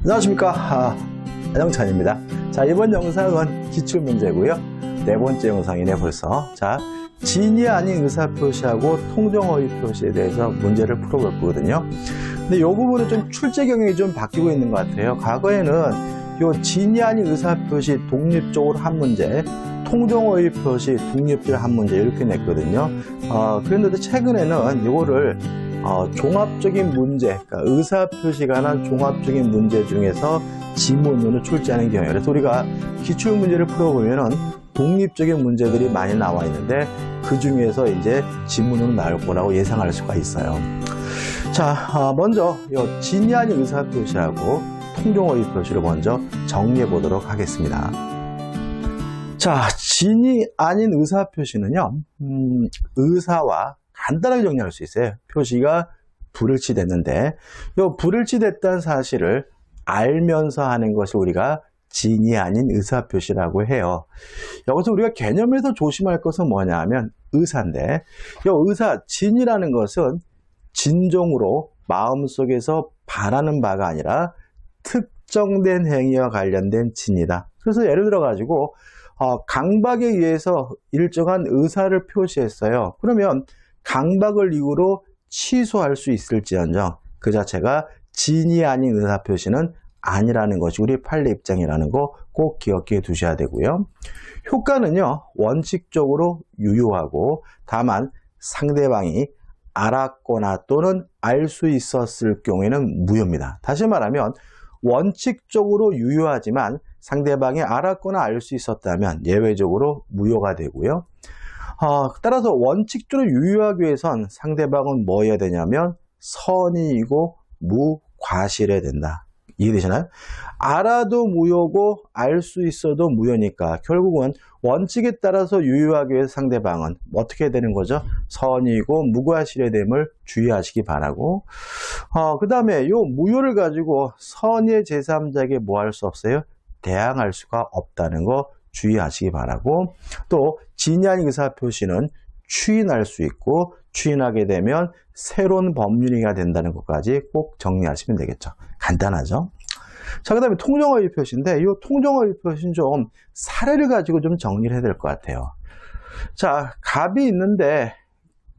안녕하십니까, 안영찬입니다. 자, 이번 영상은 기출문제고요. 네 번째 영상이네 벌써. 자, 진이 아닌 의사표시하고 통정어휘 표시에 대해서 문제를 풀어볼 거거든요. 근데 이 부분은 좀 출제 경향이 좀 바뀌고 있는 것 같아요. 과거에는 요 진이 아닌 의사표시 독립적으로 한 문제, 통정어휘 표시 독립적으로 한 문제 이렇게 냈거든요. 그런데 최근에는 이거를 종합적인 문제, 그러니까 의사표시가 관한 종합적인 문제 중에서 지문으로 출제하는 경우에, 그래서 우리가 기출문제를 풀어보면은 독립적인 문제들이 많이 나와 있는데 그 중에서 이제 지문으로 나올 거라고 예상할 수가 있어요. 자, 먼저 이 진이 아닌 의사표시하고 통정어휘 표시를 먼저 정리해 보도록 하겠습니다. 자, 진이 아닌 의사표시는요, 의사와 간단하게 정리할 수 있어요. 표시가 불일치됐는데, 이 불일치됐다는 사실을 알면서 하는 것을 우리가 진이 아닌 의사표시라고 해요. 여기서 우리가 개념에서 조심할 것은 뭐냐 하면 의사인데, 이 의사, 진이라는 것은 진정으로 마음속에서 바라는 바가 아니라 특정된 행위와 관련된 진이다. 그래서 예를 들어 가지고 강박에 의해서 일정한 의사를 표시했어요. 그러면 강박을 이유로 취소할 수 있을지언정 그 자체가 진이 아닌 의사표시는 아니라는 것이 우리 판례 입장이라는 거 꼭 기억해 두셔야 되고요. 효과는요, 원칙적으로 유효하고 다만 상대방이 알았거나 또는 알 수 있었을 경우에는 무효입니다. 다시 말하면 원칙적으로 유효하지만 상대방이 알았거나 알 수 있었다면 예외적으로 무효가 되고요. 따라서 원칙적으로 유효하기 위해선 상대방은 뭐 해야 되냐면 선의이고 무과실해야 된다. 이해되시나요? 알아도 무효고 알 수 있어도 무효니까 결국은 원칙에 따라서 유효하기 위해서 상대방은 어떻게 해야 되는 거죠? 선의이고 무과실해야 됨을 주의하시기 바라고, 그 다음에 이 무효를 가지고 선의의 제3자에게 뭐 할 수 없어요? 대항할 수가 없다는 거 주의하시기 바라고, 또 진이 아닌 의사표시는 추인할 수 있고 추인하게 되면 새로운 법률이가 된다는 것까지 꼭 정리하시면 되겠죠. 간단하죠? 자, 그 다음에 통정어휘 표시인데 이 통정어휘 표시는 좀 사례를 가지고 좀 정리를 해야 될 것 같아요. 자, 갑이 있는데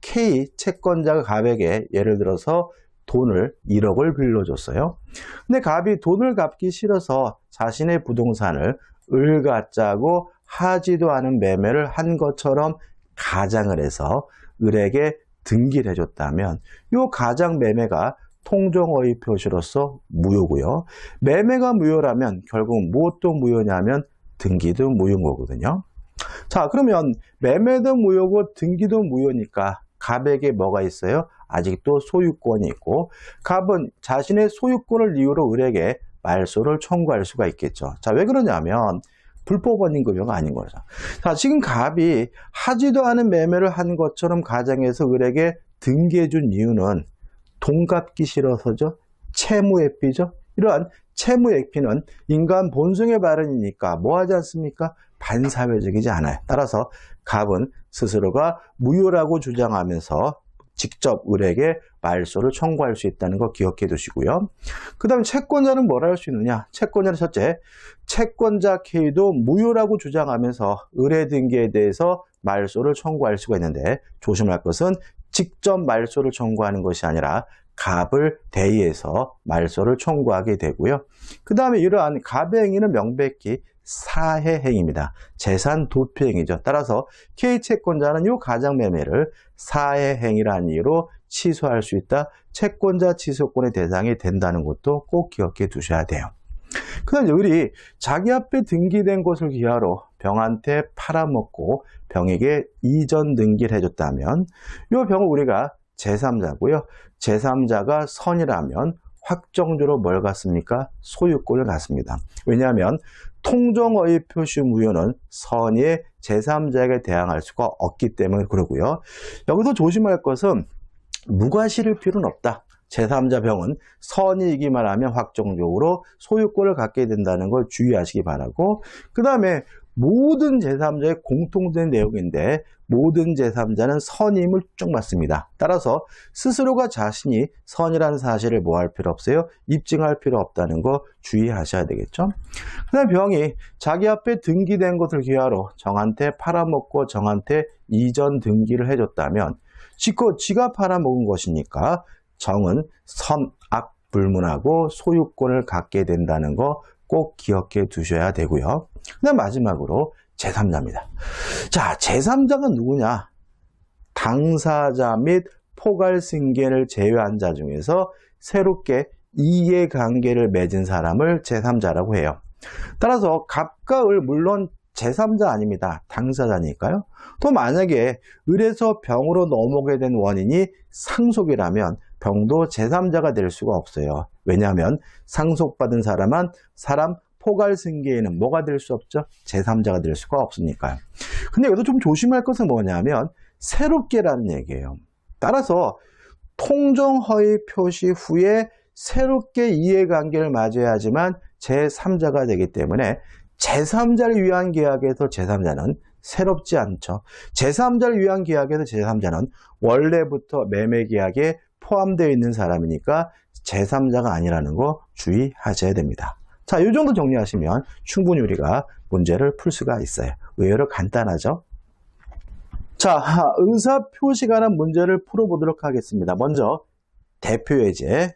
K 채권자가 갑에게 예를 들어서 돈을 1억을 빌려줬어요. 근데 갑이 돈을 갚기 싫어서 자신의 부동산을 을가짜고 하지도 않은 매매를 한 것처럼 가장을 해서 을에게 등기를 해줬다면 이 가장 매매가 통정어휘 표시로서 무효고요. 매매가 무효라면 결국 무엇도 무효냐면 등기도 무효인 거거든요. 자, 그러면 매매도 무효고 등기도 무효니까 갑에게 뭐가 있어요? 아직도 소유권이 있고 갑은 자신의 소유권을 이유로 을에게 말소를 청구할 수가 있겠죠. 자, 왜 그러냐면 불법원인 급여가 아닌 거죠. 자, 지금 갑이 하지도 않은 매매를 한 것처럼 가정해서 을에게 등기해 준 이유는 돈 갚기 싫어서죠. 채무회피죠. 이러한 채무회피는 인간 본성의 발현이니까 뭐 하지 않습니까? 반사회적이지 않아요. 따라서 갑은 스스로가 무효라고 주장하면서 직접 을에게 말소를 청구할 수 있다는 거 기억해 두시고요. 그 다음에 채권자는 뭘 할 수 있느냐? 채권자는 첫째, 채권자 K도 무효라고 주장하면서 을의 등기에 대해서 말소를 청구할 수가 있는데 조심할 것은 직접 말소를 청구하는 것이 아니라 갑을 대의해서 말소를 청구하게 되고요. 그 다음에 이러한 갑의 행위는 명백히 사해 행위입니다. 재산 도피 행위죠. 따라서 K 채권자는 이 가장 매매를 사해 행위라는 이유로 취소할 수 있다. 채권자 취소권의 대상이 된다는 것도 꼭 기억해 두셔야 돼요. 그 다음에 을이 자기 앞에 등기된 것을 기하로 병한테 팔아먹고 병에게 이전 등기를 해줬다면 이 병을 우리가 제3자고요. 제3자가 선이라면 확정적으로 뭘 갖습니까? 소유권을 갖습니다. 왜냐하면 통정어휘 표시 무효는 선의의 제3자에게 대항할 수가 없기 때문에 그러고요. 여기서 조심할 것은 무과실일 필요는 없다. 제3자 병은 선의이기만 하면 확정적으로 소유권을 갖게 된다는 걸 주의하시기 바라고, 그 다음에 모든 제3자의 공통된 내용인데 모든 제3자는 선임을 쭉 맞습니다. 따라서 스스로가 자신이 선이라는 사실을 뭐 할 필요 없어요? 입증할 필요 없다는 거 주의하셔야 되겠죠. 그 다음에 병이 자기 앞에 등기된 것을 기하로 정한테 팔아먹고 정한테 이전 등기를 해줬다면 지가 팔아먹은 것이니까 정은 선악 불문하고 소유권을 갖게 된다는 거 꼭 기억해 두셔야 되고요. 그 다음 마지막으로 제3자입니다. 자, 제3자가 누구냐? 당사자 및 포괄승계를 제외한 자 중에서 새롭게 이해관계를 맺은 사람을 제3자라고 해요. 따라서 갑과 을 물론 제3자 아닙니다. 당사자니까요. 또 만약에 을에서 병으로 넘어오게 된 원인이 상속이라면 병도 제3자가 될 수가 없어요. 왜냐하면 상속받은 사람 포괄승계에는 뭐가 될 수 없죠? 제3자가 될 수가 없으니까요. 근데 여기서 좀 조심할 것은 뭐냐면 새롭게라는 얘기예요. 따라서 통정허위 표시 후에 새롭게 이해관계를 맺어야지만 제3자가 되기 때문에 제3자를 위한 계약에서 제3자는 새롭지 않죠. 제3자를 위한 계약에서 제3자는 원래부터 매매계약에 포함되어 있는 사람이니까 제3자가 아니라는 거 주의하셔야 됩니다. 자, 이 정도 정리하시면 충분히 우리가 문제를 풀 수가 있어요. 의외로 간단하죠? 자, 의사표시에 관한 문제를 풀어보도록 하겠습니다. 먼저 대표예제,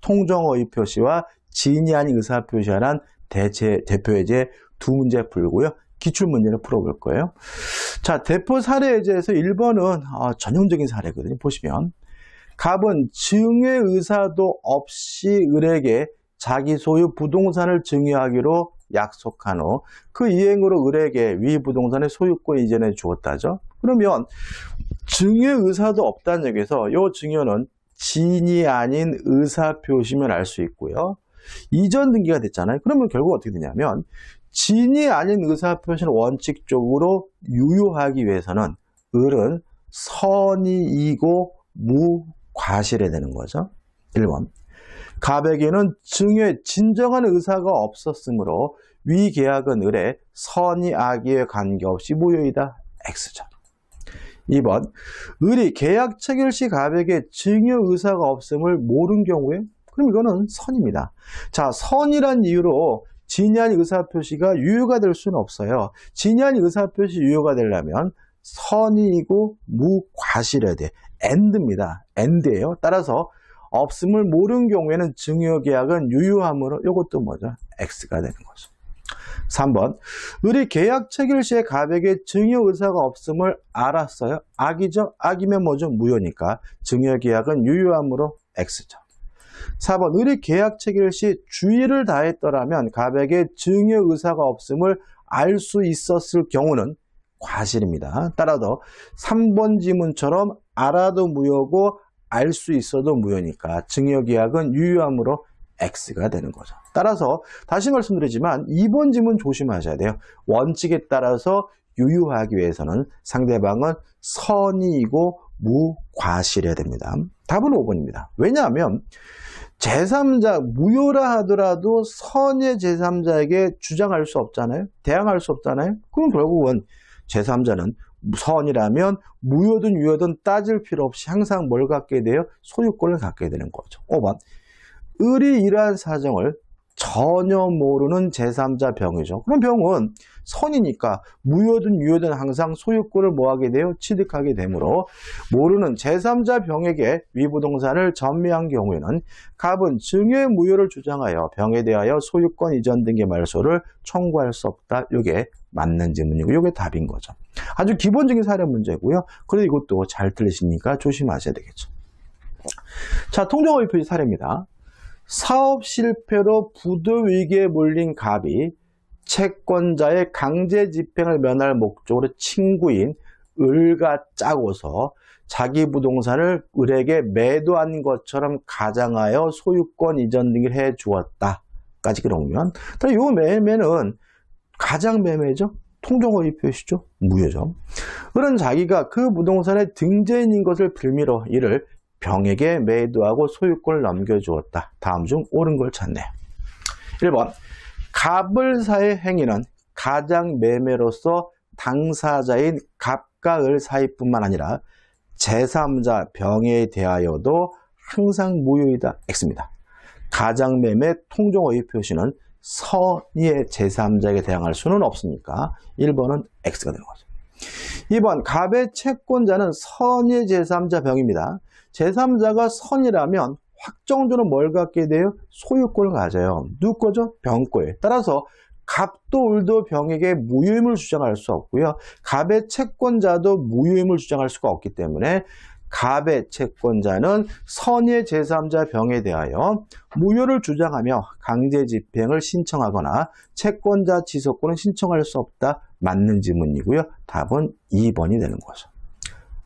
통정허위 표시와 지인이 아닌 의사표시에 관한 대표예제 두 문제 풀고요. 기출문제를 풀어볼 거예요. 자, 대표 사례예제에서 1번은 전형적인 사례거든요. 보시면 갑은 증여 의사도 없이 을에게 자기 소유 부동산을 증여하기로 약속한 후 그 이행으로 을에게 위 부동산의 소유권 이전해 주었다죠. 그러면 증여 의사도 없다는 얘기에서 이 증여는 지인이 아닌 의사표시면 알 수 있고요. 이전 등기가 됐잖아요. 그러면 결국 어떻게 되냐면 지인이 아닌 의사표시는 원칙적으로 유효하기 위해서는 을은 선의이고 무과실해야 되는 거죠. 1번. 갑에게는 증여의 진정한 의사가 없었으므로 위 계약은 을의 선의 악의에 관계없이 무효이다. X죠. 2번. 을이 계약 체결 시 갑에게 증여 의사가 없음을 모른 경우에 그럼 이거는 선입니다. 자, 선이란 이유로 지인이 아닌 의사표시가 유효가 될 수는 없어요. 지인이 아닌 의사표시 유효가 되려면 선이고 무과실해야 돼. AND입니다. AND예요. 따라서 없음을 모른 경우에는 증여계약은 유효하므로 이것도 뭐죠? X가 되는 거죠. 3번. 을이 계약 체결 시에 갑에게 증여 의사가 없음을 알았어요. 악이죠? 악이면 뭐죠? 무효니까 증여계약은 유효하므로 X죠. 4번. 을이 계약 체결 시 주의를 다했더라면 갑에게 증여 의사가 없음을 알 수 있었을 경우는 과실입니다. 따라서 3번 지문처럼 알아도 무효고 알 수 있어도 무효니까 증여계약은 유효하므로 X가 되는 거죠. 따라서 다시 말씀드리지만 2번 지문 조심하셔야 돼요. 원칙에 따라서 유효하기 위해서는 상대방은 선의이고 무과실해야 됩니다. 답은 5번입니다. 왜냐하면 제3자 무효라 하더라도 선의 제3자에게 주장할 수 없잖아요. 대항할 수 없잖아요. 그럼 결국은 제3자는 선이라면 무효든 유효든 따질 필요 없이 항상 뭘 갖게 돼요? 소유권을 갖게 되는 거죠. 5번. 을이 이러한 사정을 전혀 모르는 제3자 병이죠. 그럼 병은 선이니까 무효든 유효든 항상 소유권을 뭐하게 돼요? 취득하게 되므로 모르는 제3자 병에게 위부동산을 전매한 경우에는 갑은 증여의 무효를 주장하여 병에 대하여 소유권 이전 등의 말소를 청구할 수 없다. 이게 맞는 질문이고 이게 답인 거죠. 아주 기본적인 사례 문제고요. 그래도 이것도 잘 들리시니까 조심하셔야 되겠죠. 자, 통정허위 표시 사례입니다. 사업 실패로 부도 위기에 몰린 갑이 채권자의 강제 집행을 면할 목적으로 친구인 을과 짜고서 자기 부동산을 을에게 매도한 것처럼 가장하여 소유권 이전 등을 해 주었다까지 그러면 이 매매는 가장 매매죠. 통정허위 표시죠. 무효죠. 을은 자기가 그 부동산의 등재인인 것을 빌미로 이를 병에게 매도하고 소유권을 넘겨주었다. 다음 중 옳은 걸 찾네요. 1번. 갑을 사의 행위는 가장매매로서 당사자인 갑과 을 사이뿐만 아니라 제3자 병에 대하여도 항상 무효이다. X입니다. 가장매매 통정어휘 표시는 선의의 제3자에게 대항할 수는 없으니까 1번은 X가 되는 거죠. 2번 갑의 채권자는 선의의 제3자 병입니다. 제3자가 선이라면 확정적으로 뭘 갖게 돼요? 소유권을 가져요. 누구 거죠? 병 거예요. 따라서 갑도 을도 병에게 무효임을 주장할 수 없고요. 갑의 채권자도 무효임을 주장할 수가 없기 때문에 갑의 채권자는 선의의 제3자 병에 대하여 무효를 주장하며 강제집행을 신청하거나 채권자 지속권을 신청할 수 없다. 맞는 지문이고요. 답은 2번이 되는 거죠.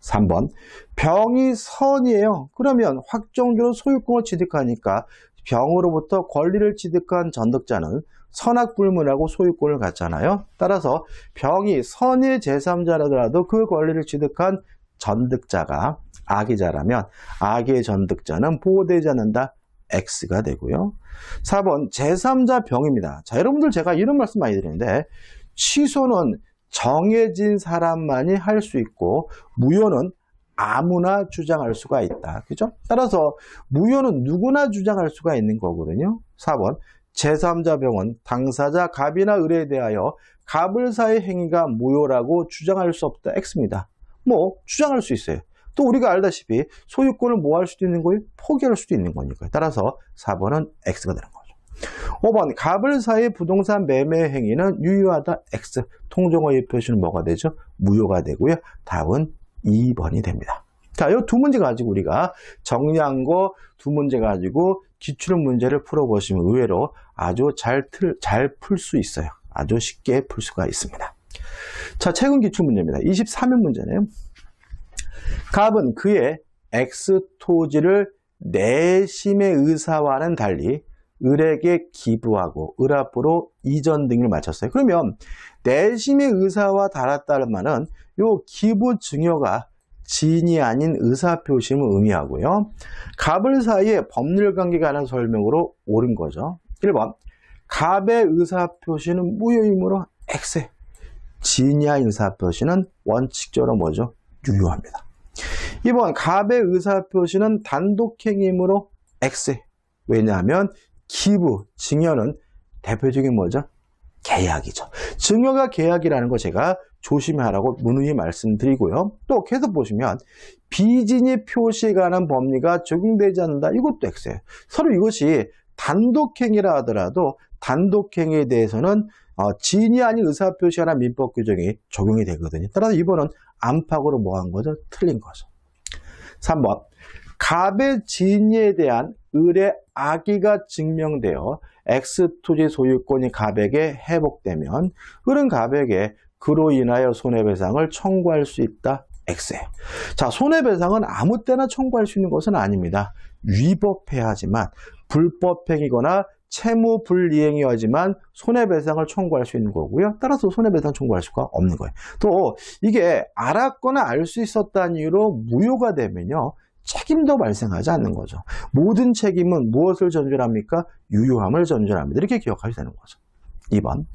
3번 병이 선이에요. 그러면 확정적으로 소유권을 취득하니까 병으로부터 권리를 취득한 전득자는 선악불문하고 소유권을 갖잖아요. 따라서 병이 선의의 제3자라더라도 그 권리를 취득한 전득자가 악의자라면 악의 전득자는 보호되지 않는다. X가 되고요. 4번 제3자 병입니다. 자, 여러분들 제가 이런 말씀 많이 드리는데 취소는 정해진 사람만이 할 수 있고 무효는 아무나 주장할 수가 있다. 그죠? 따라서 무효는 누구나 주장할 수가 있는 거거든요. 4번 제3자 병은 당사자 갑이나 을에 대하여 갑을 사의 행위가 무효라고 주장할 수 없다. X입니다. 뭐 주장할 수 있어요. 또 우리가 알다시피 소유권을 뭐 할 수도 있는 거예요? 포기할 수도 있는 거니까요. 따라서 4번은 X가 되는 거죠. 5번 갑을 사의 부동산 매매 행위는 유효하다. X. 통정어휘 표시는 뭐가 되죠? 무효가 되고요. 답은 2번이 됩니다. 자, 이 두 문제 가지고 우리가 정리한 거 두 문제 가지고 기출 문제를 풀어보시면 의외로 아주 잘 풀 수 있어요. 아주 쉽게 풀 수가 있습니다. 자, 최근 기출 문제입니다. 23회 문제네요. 갑은 그의 X 토지를 내심의 의사와는 달리 을에게 기부하고 을 앞으로 이전 등을 마쳤어요. 그러면 내심의 의사와 달았다는 말은 요 기부 증여가 지인이 아닌 의사표심을 의미하고요. 갑을 사이에 법률관계가 하는 설명으로 옳은 거죠. 1번 갑의 의사표시는 무효이므로 X. 지인이 아닌 의사표시는 원칙적으로 뭐죠? 유효합니다. 2번 갑의 의사표시는 단독행위이므로 X. 왜냐하면 기부, 증여는 대표적인 뭐죠? 계약이죠. 증여가 계약이라는 거 제가 조심하라고 누누이 말씀드리고요. 또 계속 보시면 비진이 표시에 관한 법리가 적용되지 않는다. 이것도 X예요. 서로 이것이 단독행위라 하더라도 단독행위에 대해서는 지인이 아닌 의사표시에 관한 민법 규정이 적용이 되거든요. 따라서 이번은 안팎으로 뭐 한 거죠? 틀린 거죠. 3번 갑의 지인에 대한 을의 악의가 증명되어 X토지 소유권이 갑에게 회복되면 을은 갑에게 그로 인하여 손해배상을 청구할 수 있다. X예요. 자, 손해배상은 아무 때나 청구할 수 있는 것은 아닙니다. 위법해야 하지만 불법행위거나 채무불이행이어야지만 손해배상을 청구할 수 있는 거고요. 따라서 손해배상 청구할 수가 없는 거예요. 또 이게 알았거나 알 수 있었다는 이유로 무효가 되면요. 책임도 발생하지 않는 거죠. 모든 책임은 무엇을 전제합니까? 유효함을 전제합니다. 이렇게 기억하셔야 되는 거죠. 2번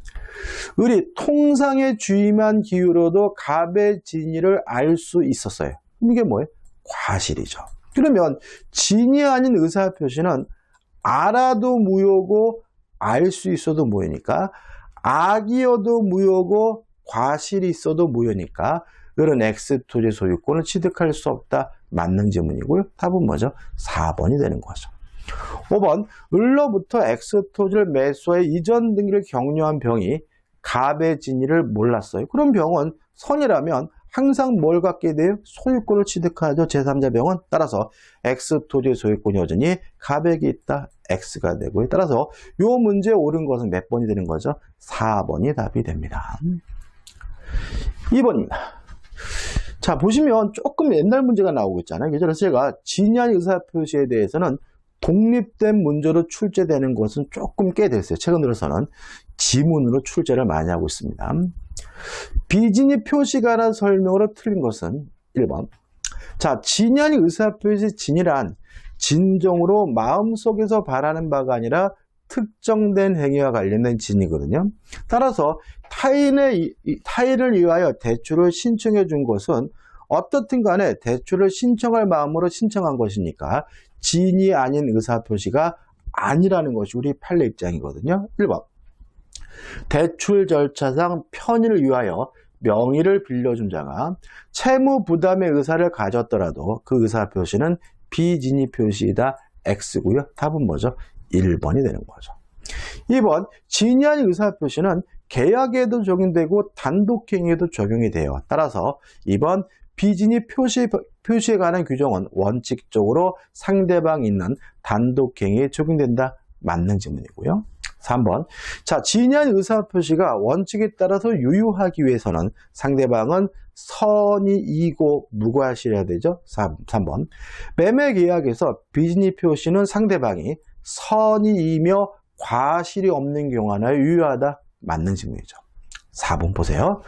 을이 통상의 주의만 기울어도 갑의 진위를 알 수 있었어요. 이게 뭐예요? 과실이죠. 그러면 진위 아닌 의사표시는 알아도 무효고 알 수 있어도 무효니까 악이어도 무효고 과실이 있어도 무효니까 을은 X토지 소유권을 취득할 수 없다. 맞는 지문이고요. 답은 뭐죠? 4번이 되는 거죠. 5번 을로부터 X토지를 매수해 이전 등기를 격려한 병이 갑의 진위를 몰랐어요. 그럼 병은 선이라면 항상 뭘 갖게 돼요? 소유권을 취득하죠. 제3자 병은. 따라서 X토지 소유권이 여전히 갑에게 있다. X가 되고요. 따라서 이 문제에 옳은 것은 몇 번이 되는 거죠? 4번이 답이 됩니다. 2번입니다. 자, 보시면 조금 옛날 문제가 나오고 있잖아요. 그래서 제가 진위한 의사표시에 대해서는 독립된 문제로 출제되는 것은 조금 꽤 됐어요. 최근 들어서는 지문으로 출제를 많이 하고 있습니다. 비진위 표시가 라는 설명으로 틀린 것은 1번. 자, 진위한 의사표시 진이란 진정으로 마음속에서 바라는 바가 아니라 특정된 행위와 관련된 진이거든요. 따라서 타인을 위하여 대출을 신청해 준 것은 어떻든 간에 대출을 신청할 마음으로 신청한 것이니까 진이 아닌 의사표시가 아니라는 것이 우리 판례 입장이거든요. 1번. 대출 절차상 편의를 위하여 명의를 빌려준 자가 채무 부담의 의사를 가졌더라도 그 의사표시는 비진위 표시이다. X고요. 답은 뭐죠? 1번이 되는 거죠. 2번. 진이 아닌 의사표시는 계약에도 적용되고 단독행위에도 적용이 돼요. 따라서 2번 비진위 표시에 관한 규정은 원칙적으로 상대방이 있는 단독행위에 적용된다. 맞는 질문이고요. 3번. 자, 진이 아닌 의사표시가 원칙에 따라서 유효하기 위해서는 상대방은 선의이고 무과실해야 되죠. 3번. 매매 계약에서 비진위 표시는 상대방이 선의이며 과실이 없는 경우 하나에 유효하다. 맞는 질문이죠. 4번 보세요.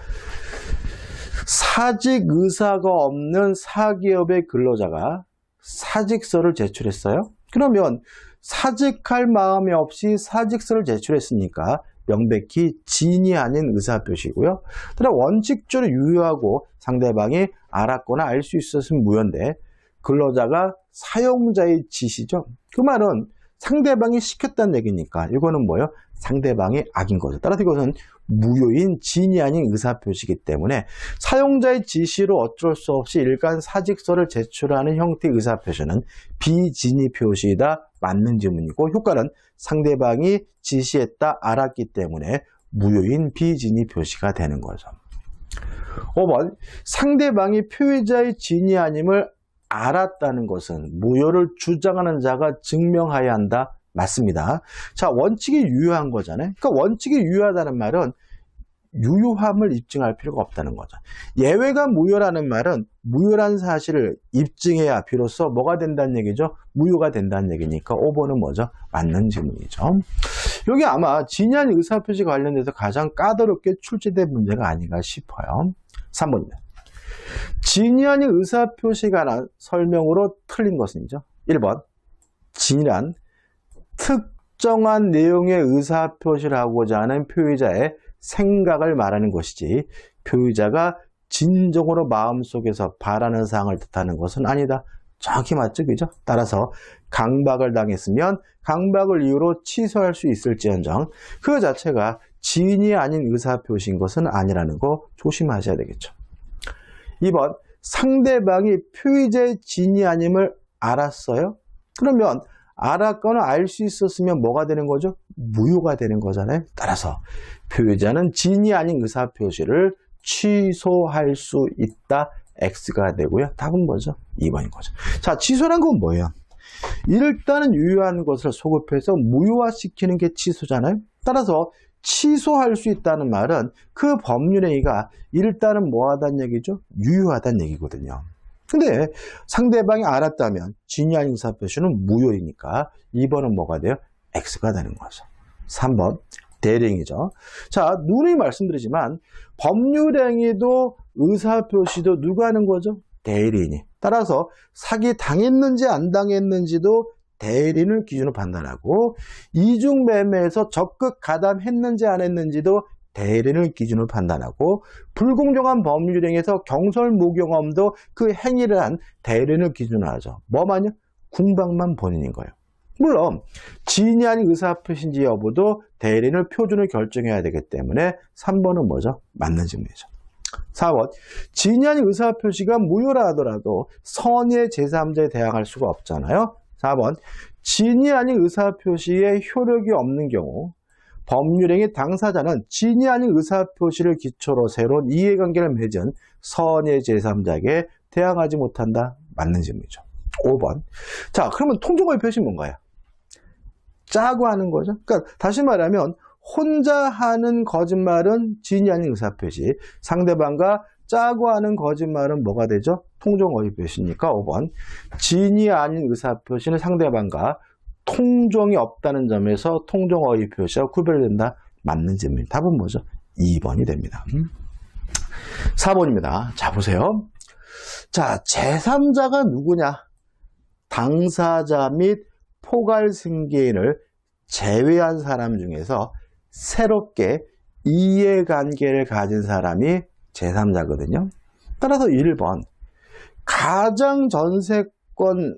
사직 의사가 없는 사기업의 근로자가 사직서를 제출했어요. 그러면 사직할 마음이 없이 사직서를 제출했으니까 명백히 진이 아닌 의사표시고요. 그다음 원칙적으로 유효하고 상대방이 알았거나 알 수 있었으면 무효인데 근로자가 사용자의 지시죠. 그 말은 상대방이 시켰다는 얘기니까 이거는 뭐예요? 상대방의 악인 거죠. 따라서 이것은 무효인 진이 아닌 의사표시이기 때문에 사용자의 지시로 어쩔 수 없이 일간 사직서를 제출하는 형태의 의사표시는 비진위 표시이다. 맞는 질문이고 효과는 상대방이 지시했다 알았기 때문에 무효인 비진위 표시가 되는 거죠. 5번. 상대방이 표의자의 진이 아님을 알았다는 것은 무효를 주장하는 자가 증명해야 한다. 맞습니다. 자, 원칙이 유효한 거잖아요. 그러니까 원칙이 유효하다는 말은 유효함을 입증할 필요가 없다는 거죠. 예외가 무효라는 말은 무효란 사실을 입증해야 비로소 뭐가 된다는 얘기죠? 무효가 된다는 얘기니까 5번은 뭐죠? 맞는 질문이죠. 여기 아마 진이 아닌 의사표시 관련돼서 가장 까다롭게 출제된 문제가 아닌가 싶어요. 3번입니다. 진이 아닌 의사표시에 관한 설명으로 틀린 것은요. 1번. 진이란 특정한 내용의 의사표시를 하고자 하는 표의자의 생각을 말하는 것이지 표의자가 진정으로 마음속에서 바라는 사항을 뜻하는 것은 아니다. 정확히 맞죠? 그죠? 따라서 강박을 당했으면 강박을 이유로 취소할 수 있을지언정 그 자체가 진이 아닌 의사표시인 것은 아니라는 거 조심하셔야 되겠죠. 2번. 상대방이 표의자의 진이 아님을 알았어요? 그러면 알았거나 알 수 있었으면 뭐가 되는 거죠? 무효가 되는 거잖아요. 따라서 표의자는 진이 아닌 의사표시를 취소할 수 있다. X가 되고요. 답은 뭐죠? 2번인 거죠. 자, 취소란 건 뭐예요? 일단은 유효한 것을 소급해서 무효화시키는 게 취소잖아요. 따라서 취소할 수 있다는 말은 그 법률행위가 일단은 뭐하다는 얘기죠? 유효하다는 얘기거든요. 근데 상대방이 알았다면 진이 아닌 의사표시는 무효이니까 2번은 뭐가 돼요? X가 되는 거죠. 3번 대리행위죠. 자, 누누이 말씀드리지만 법률행위도 의사표시도 누가 하는 거죠? 대리인이. 따라서 사기 당했는지 안 당했는지도 대리인을 기준으로 판단하고 이중매매에서 적극 가담했는지 안 했는지도 대리인을 기준으로 판단하고 불공정한 법률행위에서 경솔무경험도 그 행위를 한 대리인을 기준으로 하죠. 뭐만요? 궁방만 본인인 거예요. 물론 진이 아닌 의사표시인지 여부도 대리인을 표준을 결정해야 되기 때문에 3번은 뭐죠? 맞는 질문이죠. 4번. 진이 아닌 의사표시가 무효라 하더라도 선의의 제3자에 대항할 수가 없잖아요. 4번. 진이 아닌 의사표시에 효력이 없는 경우 법률행위 당사자는 진이 아닌 의사표시를 기초로 새로운 이해관계를 맺은 선의의 제3자에게 대항하지 못한다. 맞는 질문이죠. 5번. 자, 그러면 통정어의 표시는 뭔가요? 짜고 하는 거죠. 그러니까 다시 말하면 혼자 하는 거짓말은 진이 아닌 의사표시, 상대방과 짜고 하는 거짓말은 뭐가 되죠? 통정어의 표시니까 5번. 진이 아닌 의사표시는 상대방과 통정이 없다는 점에서 통정어의 표시와 구별된다. 맞는 질문입니다. 답은 뭐죠? 2번이 됩니다. 4번입니다. 자, 보세요. 자, 제3자가 누구냐? 당사자 및 포괄 승계인을 제외한 사람 중에서 새롭게 이해관계를 가진 사람이 제3자거든요. 따라서 1번 가장 전세권자의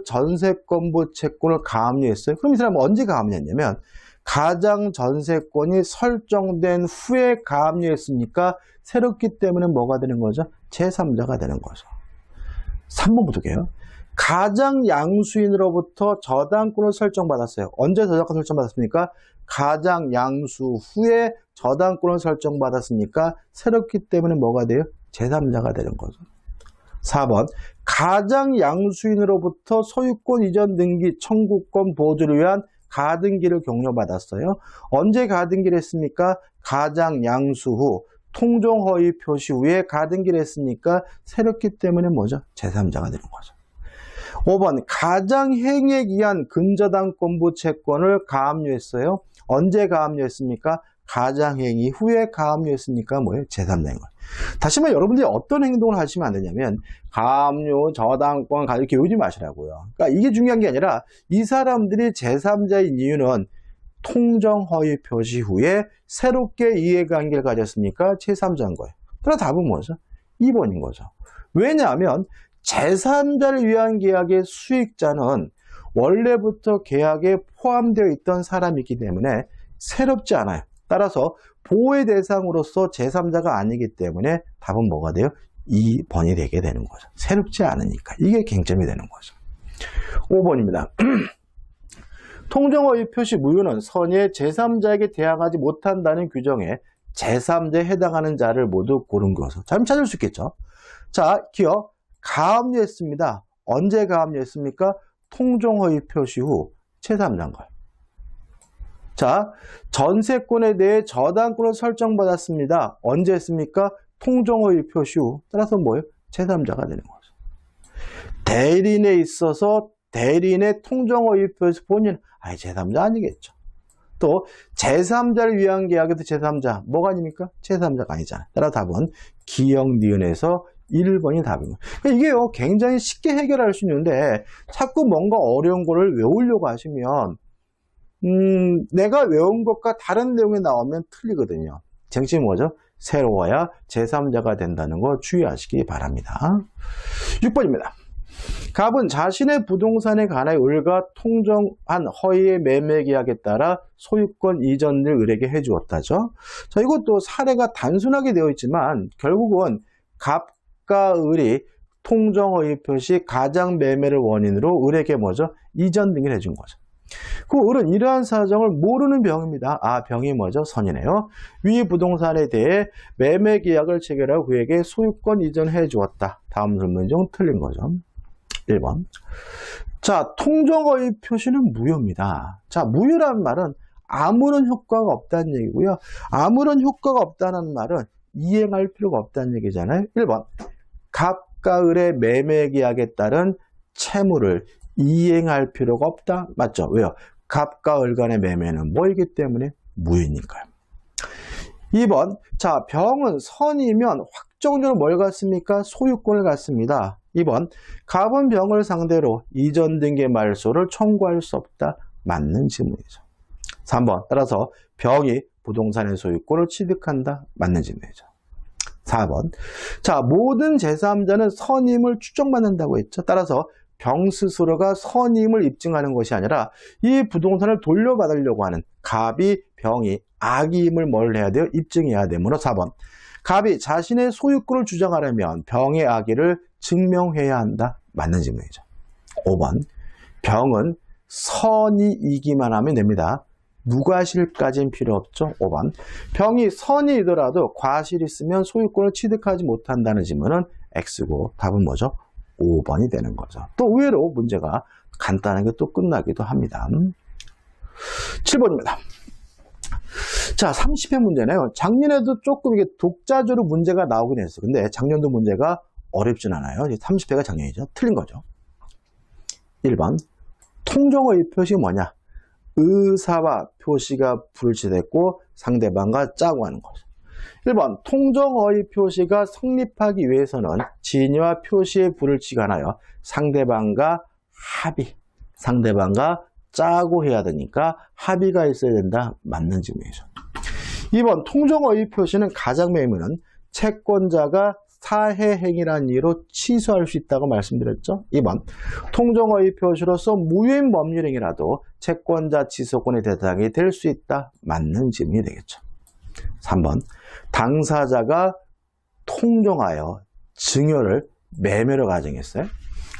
전세권부 채권을 가압류했어요. 그럼 이 사람은 언제 가압류했냐면 가장 전세권이 설정된 후에 가압류했으니까 새롭기 때문에 뭐가 되는 거죠? 제3자가 되는 거죠. 3번 보도게요. 가장 양수인으로부터 저당권을 설정받았어요. 언제 저당권 설정받았습니까? 가장 양수 후에 저당권을 설정받았으니까 새롭기 때문에 뭐가 돼요? 제3자가 되는 거죠. 4번 가장 양수인으로부터 소유권 이전 등기 청구권 보조를 위한 가등기를 격려받았어요. 언제 가등기를 했습니까? 가장 양수 후 통정허위 표시 후에 가등기를 했으니까 새롭기 때문에 뭐죠? 제3자가 되는 거죠. 5번 가장 행위에 기한 근저당권부 채권을 가압류했어요. 언제 가압류했습니까? 가장 행위 후에 가압류했으니까 뭐예요? 제3자인 거예요. 다시 말해 여러분들이 어떤 행동을 하시면 안 되냐면 가압류, 저당권 이렇게 외우지 마시라고요. 그러니까 이게 중요한 게 아니라 이 사람들이 제3자인 이유는 통정허위 표시 후에 새롭게 이해관계를 가졌으니까 제3자인 거예요. 그럼 답은 뭐죠? 2번인 거죠. 왜냐하면 제3자를 위한 계약의 수익자는 원래부터 계약에 포함되어 있던 사람이기 때문에 새롭지 않아요. 따라서 보호의 대상으로서 제3자가 아니기 때문에 답은 뭐가 돼요? 2번이 되게 되는 거죠. 새롭지 않으니까. 이게 쟁점이 되는 거죠. 5번입니다. 통정허위 표시 무효는 선의의 제3자에게 대항하지 못한다는 규정에 제3자에 해당하는 자를 모두 고른 것으로. 잘 찾을 수 있겠죠. 자, 기억. 가압류했습니다. 언제 가압류했습니까? 통정허위 표시 후 제3자인 거예요. 자, 전세권에 대해 저당권을 설정받았습니다. 언제 했습니까? 통정허위 표시 후. 따라서 뭐예요? 제3자가 되는 거죠. 대리인에 있어서 대리인의 통정허위 표시 본인, 제3자 아니겠죠. 또 제3자를 위한 계약에도 제3자, 뭐가 아닙니까? 제3자가 아니잖아요. 따라서 답은 기역, 니은에서 1번이 답입니다. 이게요, 굉장히 쉽게 해결할 수 있는데 자꾸 뭔가 어려운 거를 외우려고 하시면 내가 외운 것과 다른 내용이 나오면 틀리거든요. 쟁점이 뭐죠? 새로워야 제3자가 된다는 거 주의하시기 바랍니다. 6번입니다. 갑은 자신의 부동산에 관하여 을과 통정한 허위의 매매 계약에 따라 소유권 이전을 을에게 해주었다죠. 자, 이것도 사례가 단순하게 되어 있지만 결국은 갑과 을이 통정허위 표시 가장 매매를 원인으로 을에게 뭐죠? 이전 등기를 해준 거죠. 그 을은 이러한 사정을 모르는 병입니다. 병이 뭐죠? 선이네요. 위 부동산에 대해 매매 계약을 체결하고 그에게 소유권 이전해 주었다. 다음 설문 중 틀린 거죠. 1번. 자, 통정허위 표시는 무효입니다. 자, 무효라는 말은 아무런 효과가 없다는 얘기고요. 아무런 효과가 없다는 말은 이행할 필요가 없다는 얘기잖아요. 1번. 갑과 을의 매매 계약에 따른 채무를 이행할 필요가 없다. 맞죠? 왜요? 갑과 을 간의 매매는 뭐이기 때문에? 무효니까요. 2번. 자, 병은 선이면 확정적으로 뭘 갖습니까? 소유권을 갖습니다. 2번. 갑은 병을 상대로 이전 등기 말소를 청구할 수 없다. 맞는 질문이죠. 3번. 따라서 병이 부동산의 소유권을 취득한다. 맞는 질문이죠. 4번. 자, 모든 제3자는 선임을 추정받는다고 했죠. 따라서 병 스스로가 선임을 입증하는 것이 아니라 이 부동산을 돌려받으려고 하는 갑이 병이 악의임을 뭘 해야 돼요? 입증해야 되므로 4번. 갑이 자신의 소유권을 주장하려면 병의 악의를 증명해야 한다. 맞는 질문이죠. 5번. 병은 선이 이기만 하면 됩니다. 무과실까지는 필요 없죠. 5번. 병이 선이더라도 과실이 있으면 소유권을 취득하지 못한다는 질문은 X고 답은 뭐죠? 5번이 되는 거죠. 또 의외로 문제가 간단하게 또 끝나기도 합니다. 7번입니다. 자, 30회 문제네요. 작년에도 조금 이게 독자적으로 문제가 나오긴 했어요. 근데 작년도 문제가 어렵진 않아요. 30회가 작년이죠. 틀린 거죠. 1번. 통정허위 표시 뭐냐? 의사와 표시가 불일치됐고 상대방과 짜고 하는 거죠. 1번. 통정허위 표시가 성립하기 위해서는 진위와 표시의 불일치가 하여 상대방과 합의, 상대방과 짜고 해야 되니까 합의가 있어야 된다. 맞는 질문이죠. 2번 통정어휘 표시는 가장매매는 채권자가 사해행위라는 이유로 취소할 수 있다고 말씀드렸죠. 2번 통정어휘 표시로서 무효인 법률행위라도 채권자 취소권의 대상이 될 수 있다. 맞는 질문이 되겠죠. 3번 당사자가 통정하여 증여를 매매로 가정했어요.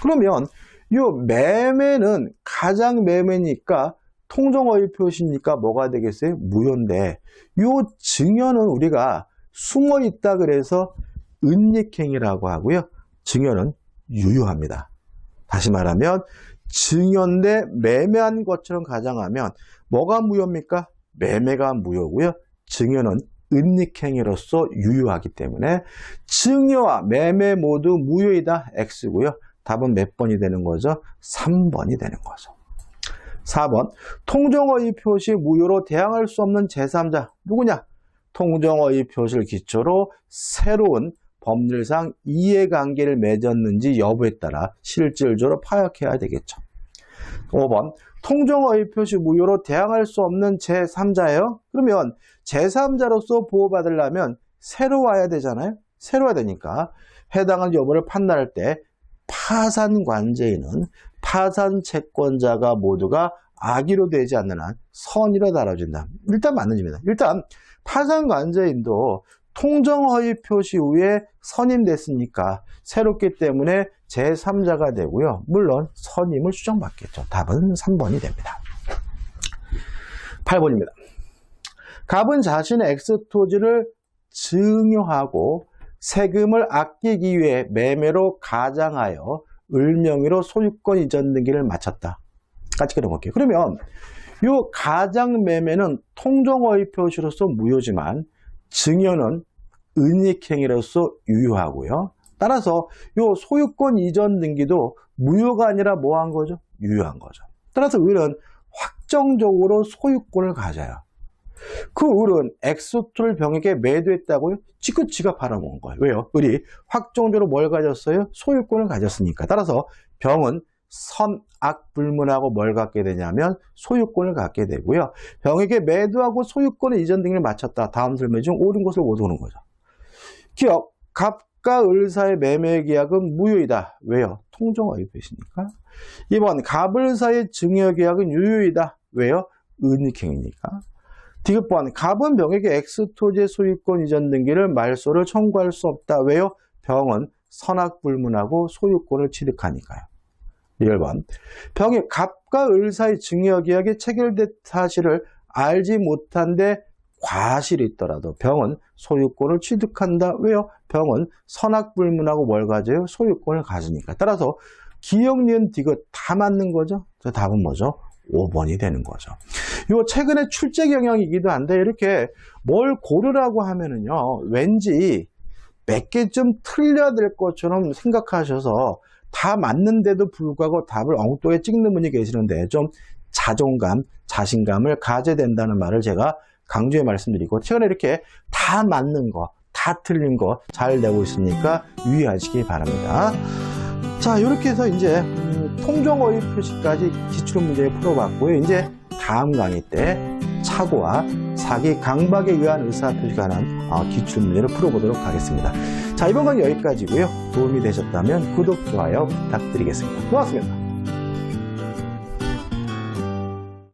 그러면 이 매매는 가장매매니까 통정어휘 표시니까 뭐가 되겠어요? 무효인데 이 증여는 우리가 숨어있다 그래서 은닉행위라고 하고요. 증여는 유효합니다. 다시 말하면 증여인데 매매한 것처럼 가정하면 뭐가 무효입니까? 매매가 무효고요. 증여는 은닉행위로서 유효하기 때문에 증여와 매매 모두 무효이다. X고요. 답은 몇 번이 되는 거죠? 3번이 되는 거죠. 4번 통정어휘 표시 무효로 대항할 수 없는 제3자 누구냐? 통정어휘 표시를 기초로 새로운 법률상 이해관계를 맺었는지 여부에 따라 실질적으로 파악해야 되겠죠. 5번 통정어휘 표시 무효로 대항할 수 없는 제3자예요. 그러면 제3자로서 보호받으려면 새로 와야 되잖아요. 새로 와야 되니까 해당한 여부를 판단할 때 파산관제인은 파산 채권자가 모두가 악의로 되지 않는 한 선의로 다뤄진다. 일단 맞는 질문입니다. 일단 파산관제인도 통정어휘 표시 후에 선임됐으니까 새롭기 때문에 제3자가 되고요. 물론 선임을 수정받겠죠. 답은 3번이 됩니다. 8번입니다. 갑은 자신의 X토지를 증여하고 세금을 아끼기 위해 매매로 가장하여 을명의로 소유권 이전 등기를 마쳤다. 같이 그려볼게요. 그러면 이 가장매매는 통정어휘 표시로서 무효지만 증여는 은닉행위로서 유효하고요. 따라서 이 소유권 이전 등기도 무효가 아니라 뭐 한 거죠? 유효한 거죠. 따라서 을은 확정적으로 소유권을 가져요. 그 을은 X토를 병에게 매도했다고요? 지가 팔아먹은 거예요. 왜요? 을이 확정적으로 뭘 가졌어요? 소유권을 가졌으니까. 따라서 병은 선악불문하고 뭘 갖게 되냐면 소유권을 갖게 되고요. 병에게 매도하고 소유권의 이전 등을 마쳤다. 다음 설명 중 옳은 것을 모두는 거죠. 기억, 갑과 을 사이의 매매 계약은 무효이다. 왜요? 통정어휘 표시니까. 2번, 갑을 사이의 증여 계약은 유효이다. 왜요? 은닉행위니까. 디귿번, 갑은 병에게 X토지의 소유권 이전 등기를 말소를 청구할 수 없다. 왜요? 병은 선악불문하고 소유권을 취득하니까요. 1번, 병이 갑과 을 사이 증여 계약이 체결된 사실을 알지 못한데 과실이 있더라도 병은 소유권을 취득한다. 왜요? 병은 선악불문하고 뭘 가져요? 소유권을 가지니까. 따라서 기억, 니은, 디귿 다 맞는 거죠? 답은 뭐죠? 5번이 되는 거죠. 요 최근에 출제 경향이기도 한데 이렇게 뭘 고르라고 하면은요 왠지 몇 개쯤 틀려야 될 것처럼 생각하셔서 다 맞는데도 불구하고 답을 엉뚱하게 찍는 분이 계시는데 좀 자존감, 자신감을 가져야 된다는 말을 제가 강조해 말씀드리고 최근에 이렇게 다 맞는 거, 다 틀린 거 잘 내고 있으니까 유의하시기 바랍니다. 자, 이렇게 해서 이제 통정어휘 표시까지 기출문제 풀어봤고요. 이제 다음 강의 때 착오와 사기, 강박에 의한 의사표시가 관한 기출문제를 풀어보도록 하겠습니다. 자, 이번 강의 여기까지고요. 도움이 되셨다면 구독, 좋아요 부탁드리겠습니다. 고맙습니다.